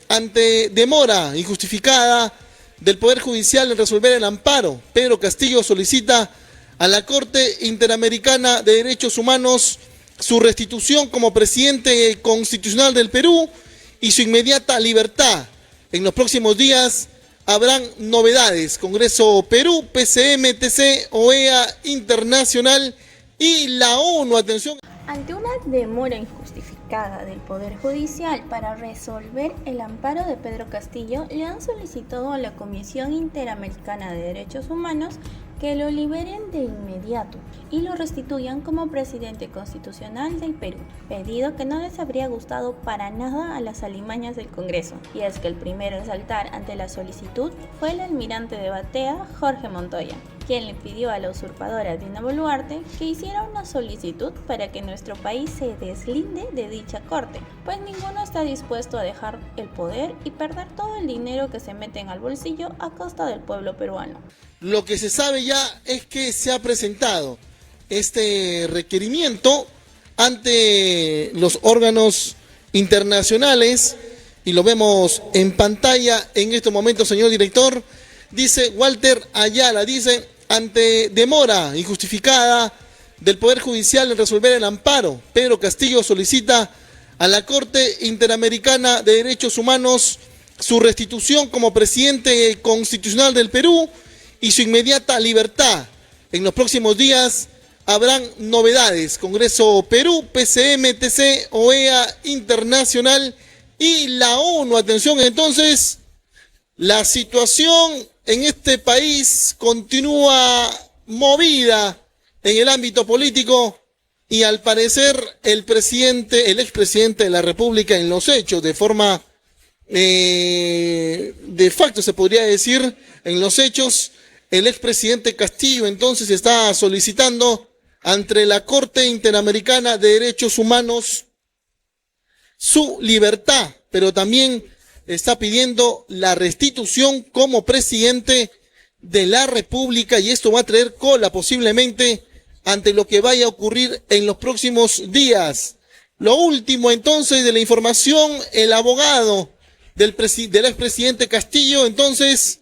ante demora injustificada del Poder Judicial en resolver el amparo, Pedro Castillo solicita a la Corte Interamericana de Derechos Humanos su restitución como presidente constitucional del Perú y su inmediata libertad. En los próximos días habrán novedades. Congreso Perú, PCM, TC, OEA Internacional y la ONU. Atención. Ante una demora injustificada del Poder Judicial para resolver el amparo de Pedro Castillo, le han solicitado a la Comisión Interamericana de Derechos Humanos que lo liberen de inmediato y lo restituyan como presidente constitucional del Perú, pedido que no les habría gustado para nada a las alimañas del Congreso. Y es que el primero en saltar ante la solicitud fue el almirante de Batea, Jorge Montoya, quien le pidió a la usurpadora Dina Boluarte que hiciera una solicitud para que nuestro país se deslinde de dicha corte, pues ninguno está dispuesto a dejar el poder y perder todo el dinero que se meten al bolsillo a costa del pueblo peruano. Lo que se sabe ya es que se ha presentado este requerimiento ante los órganos internacionales y lo vemos en pantalla en este momento, señor director. Dice Walter Ayala, dice: ante demora injustificada del Poder Judicial en resolver el amparo, Pedro Castillo solicita a la Corte Interamericana de Derechos Humanos su restitución como presidente constitucional del Perú y su inmediata libertad. En los próximos días habrán novedades. Congreso Perú, PCM, TC, OEA Internacional y la ONU. Atención, entonces, la situación en este país continúa movida en el ámbito político y al parecer el expresidente de la República en los hechos, de forma de facto se podría decir, en los hechos, el expresidente Castillo entonces está solicitando ante la Corte Interamericana de Derechos Humanos su libertad, pero también está pidiendo la restitución como presidente de la República, y esto va a traer cola posiblemente ante lo que vaya a ocurrir en los próximos días. Lo último entonces de la información, el abogado del expresidente Castillo entonces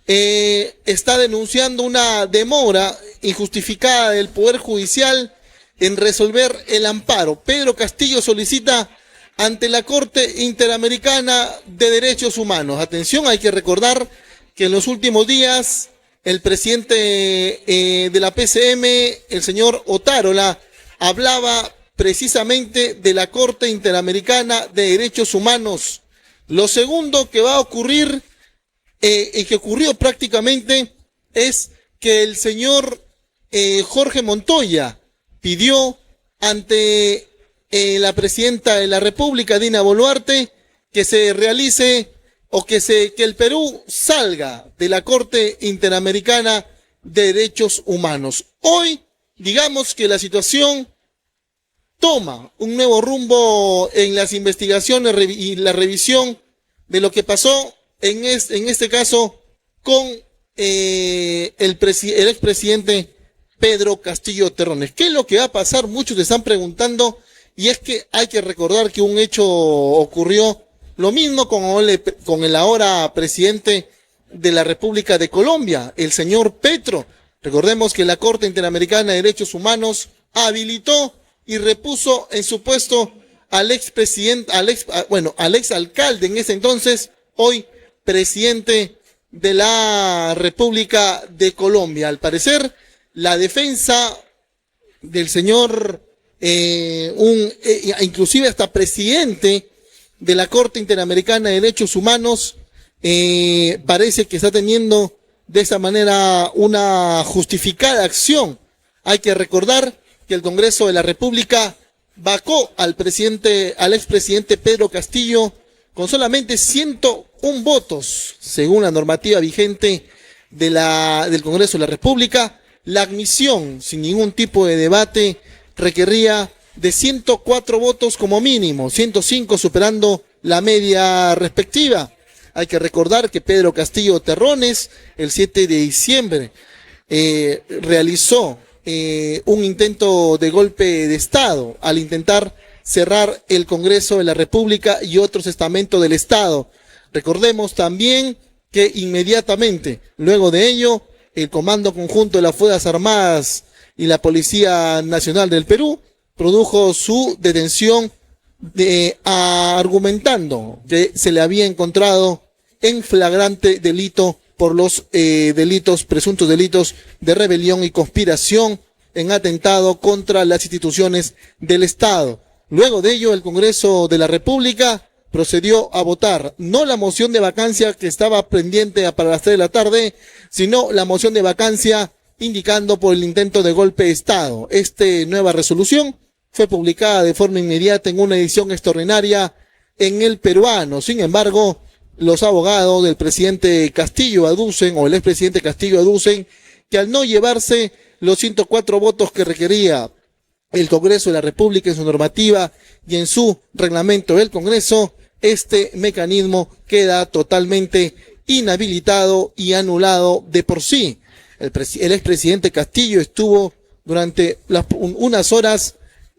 está denunciando una demora injustificada del Poder Judicial en resolver el amparo. Pedro Castillo solicita ante la Corte Interamericana de Derechos Humanos. Atención, hay que recordar que en los últimos días el presidente de la PCM, el señor Otárola, hablaba precisamente de la Corte Interamericana de Derechos Humanos. Lo segundo que va a ocurrir y que ocurrió prácticamente es que el señor Jorge Montoya pidió ante la presidenta de la República, Dina Boluarte, que se realice o que el Perú salga de la Corte Interamericana de Derechos Humanos. Hoy, digamos que la situación toma un nuevo rumbo en las investigaciones y la revisión de lo que pasó en este caso con el expresidente Pedro Castillo Terrones. ¿Qué es lo que va a pasar? Muchos se están preguntando, y es que hay que recordar que un hecho ocurrió, lo mismo con el ahora presidente de la República de Colombia, el señor Petro. Recordemos que la Corte Interamericana de Derechos Humanos habilitó y repuso en su puesto al exalcalde en ese entonces, hoy presidente de la República de Colombia. Al parecer, la defensa del señor, inclusive hasta presidente de la Corte Interamericana de Derechos Humanos, parece que está teniendo de esa manera una justificada acción. Hay que recordar que el Congreso de la República vacó al expresidente Pedro Castillo con solamente 101 votos, según la normativa vigente del Congreso de la República. La admisión, sin ningún tipo de debate, requería de 104 votos como mínimo, 105 superando la media respectiva. Hay que recordar que Pedro Castillo Terrones, el 7 de diciembre, realizó un intento de golpe de Estado al intentar cerrar el Congreso de la República y otros estamentos del Estado. Recordemos también que inmediatamente, luego de ello, el Comando Conjunto de las Fuerzas Armadas y la Policía Nacional del Perú produjo su detención argumentando que se le había encontrado en flagrante delito por los presuntos delitos de rebelión y conspiración en atentado contra las instituciones del Estado. Luego de ello, el Congreso de la República procedió a votar no la moción de vacancia que estaba pendiente para las 3 de la tarde, sino la moción de vacancia indicando por el intento de golpe de Estado. Esta nueva resolución fue publicada de forma inmediata en una edición extraordinaria en El Peruano. Sin embargo, los abogados del presidente Castillo aducen, o el expresidente Castillo aducen, que al no llevarse los 104 votos que requería el Congreso de la República en su normativa y en su reglamento del Congreso, este mecanismo queda totalmente inhabilitado y anulado de por sí. El expresidente Castillo estuvo durante unas horas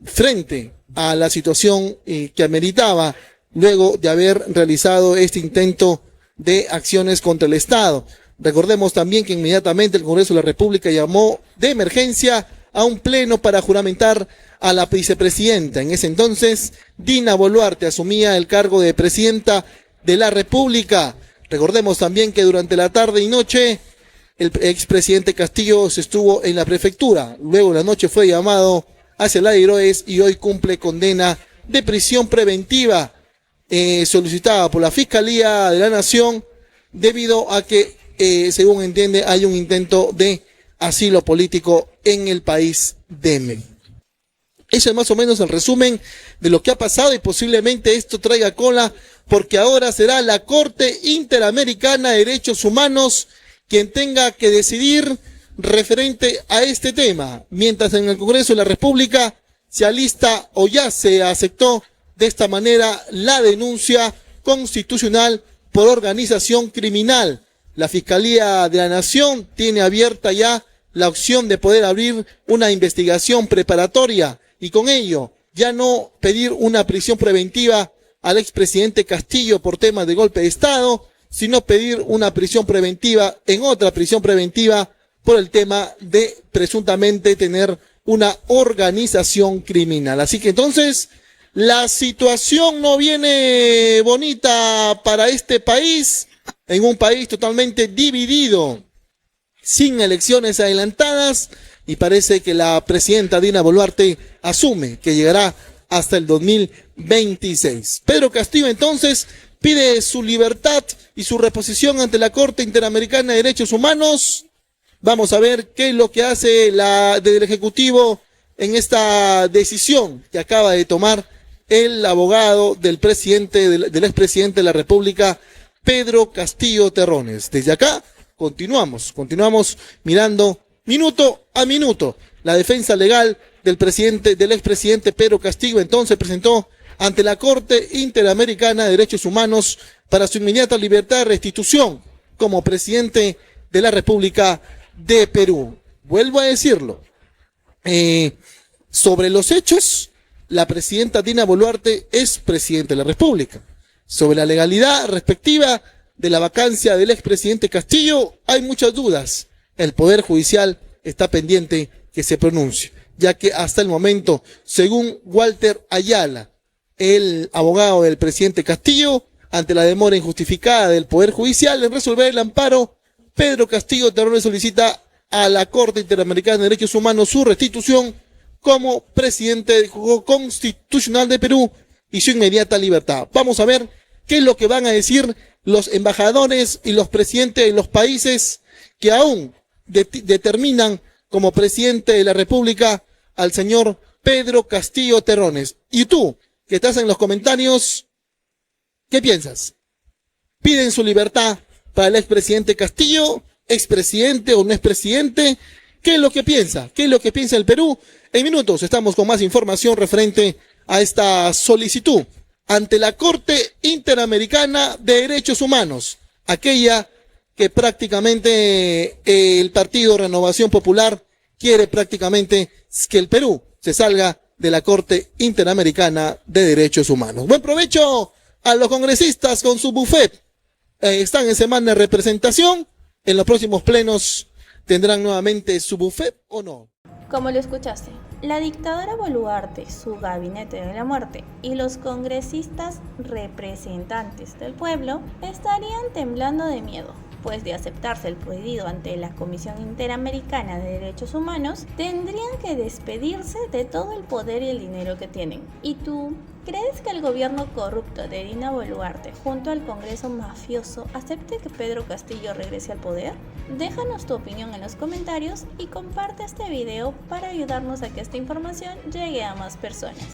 frente a la situación que ameritaba luego de haber realizado este intento de acciones contra el Estado. Recordemos también que inmediatamente el Congreso de la República llamó de emergencia a un pleno para juramentar a la vicepresidenta. En ese entonces, Dina Boluarte asumía el cargo de presidenta de la República. Recordemos también que durante la tarde y noche, el expresidente Castillo se estuvo en la prefectura. Luego en la noche fue llamado hacia la Heroes y hoy cumple condena de prisión preventiva solicitada por la Fiscalía de la Nación debido a que, según entiende, hay un intento de asilo político en el país de México. Eso es más o menos el resumen de lo que ha pasado y posiblemente esto traiga cola porque ahora será la Corte Interamericana de Derechos Humanos quien tenga que decidir referente a este tema, mientras en el Congreso de la República se alista o ya se aceptó de esta manera la denuncia constitucional por organización criminal. La Fiscalía de la Nación tiene abierta ya la opción de poder abrir una investigación preparatoria y con ello ya no pedir una prisión preventiva al expresidente Castillo por temas de golpe de Estado, sino pedir una prisión preventiva en otra prisión preventiva por el tema de presuntamente tener una organización criminal. Así que entonces la situación no viene bonita para este país, en un país totalmente dividido, sin elecciones adelantadas, y parece que la presidenta Dina Boluarte asume que llegará hasta el 2026. Pedro Castillo entonces pide su libertad y su reposición ante la Corte Interamericana de Derechos Humanos. Vamos a ver qué es lo que hace del Ejecutivo en esta decisión que acaba de tomar el abogado del expresidente de la República, Pedro Castillo Terrones. Desde acá continuamos mirando minuto a minuto. La defensa legal del expresidente Pedro Castillo entonces presentó ante la Corte Interamericana de Derechos Humanos para su inmediata libertad y restitución como presidente de la República de Perú. Vuelvo a decirlo, sobre los hechos, la presidenta Dina Boluarte es presidente de la República. Sobre la legalidad respectiva de la vacancia del expresidente Castillo, hay muchas dudas. El Poder Judicial está pendiente que se pronuncie, ya que hasta el momento, según Walter Ayala, el abogado del presidente Castillo, ante la demora injustificada del Poder Judicial en resolver el amparo, Pedro Castillo Terrones solicita a la Corte Interamericana de Derechos Humanos su restitución como presidente del Juzgado Constitucional de Perú y su inmediata libertad. Vamos a ver qué es lo que van a decir los embajadores y los presidentes de los países que aún determinan como presidente de la República al señor Pedro Castillo Terrones. Y tú, que estás en los comentarios, ¿qué piensas? ¿Piden su libertad para el expresidente Castillo? ¿Expresidente o no expresidente? ¿Qué es lo que piensa? ¿Qué es lo que piensa el Perú? En minutos estamos con más información referente a esta solicitud ante la Corte Interamericana de Derechos Humanos, aquella que prácticamente el Partido Renovación Popular quiere prácticamente que el Perú se salga de la Corte Interamericana de Derechos Humanos. Buen provecho a los congresistas con su buffet. Están en semana de representación. En los próximos plenos tendrán nuevamente su buffet o no. Como lo escuchaste, la dictadora Boluarte, su gabinete de la muerte y los congresistas representantes del pueblo estarían temblando de miedo, pues de aceptarse el pedido ante la Comisión Interamericana de Derechos Humanos, tendrían que despedirse de todo el poder y el dinero que tienen. ¿Y tú crees que el gobierno corrupto de Dina Boluarte junto al Congreso mafioso acepte que Pedro Castillo regrese al poder? Déjanos tu opinión en los comentarios y comparte este video para ayudarnos a que esta información llegue a más personas.